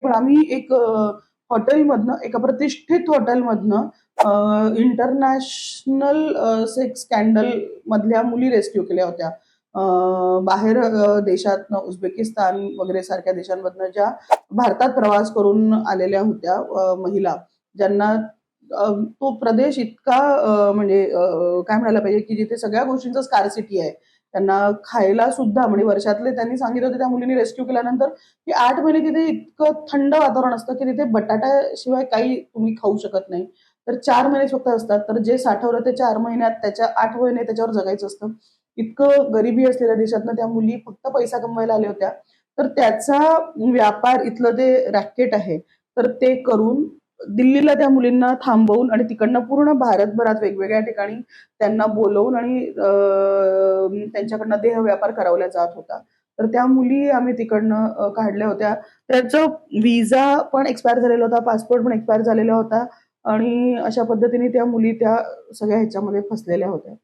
पण आम्ही एक हॉटेलमधनं, एका प्रतिष्ठित हॉटेलमधनं इंटरनॅशनल सेक्स स्कॅन्डल मधल्या मुली रेस्क्यू केल्या होत्या. बाहेर देशातनं, उझबेकिस्तान वगैरे सारख्या देशांमधनं ज्या भारतात प्रवास करून आलेल्या होत्या महिला, ज्यांना तो प्रदेश इतका म्हणजे काय म्हणायला पाहिजे की जिथे सगळ्या गोष्टींचं स्कार्सिटी आहे. त्यांना खायला सुद्धा म्हणजे वर्षातले त्यांनी सांगितलं होतं त्या मुलींनी रेस्क्यू केल्यानंतर की 8 महिने तिथे इतकं थंड वातावरण असतं की तिथे बटाट्याशिवाय काही तुम्ही खाऊ शकत नाही. तर 4 महिने फक्त असतात. तर जे साठवलं ते 4 महिन्यात त्याच्या 8 महिने त्याच्यावर जगायचं असतं. इतकं गरिबी असलेल्या देशातनं त्या मुली फक्त पैसा कमवायला आल्या होत्या. तर त्याचा व्यापार इथलं ते रॅकेट आहे. तर ते करून दिल्लीला त्या मुलींना थांबवून आणि तिकडनं पूर्ण भारतभरात वेगवेगळ्या ठिकाणी त्यांना बोलवून आणि त्यांच्याकडनं देह व्यापार करवला जात होता. तर त्या मुली आम्ही तिकडनं काढल्या होत्या. त्याचं व्हिसा पण एक्सपायर झालेला होता, पासपोर्ट पण एक्सपायर झालेला होता आणि अशा पद्धतीने त्या मुली त्या सगळ्या ह्याच्यामध्ये फसलेल्या होत्या.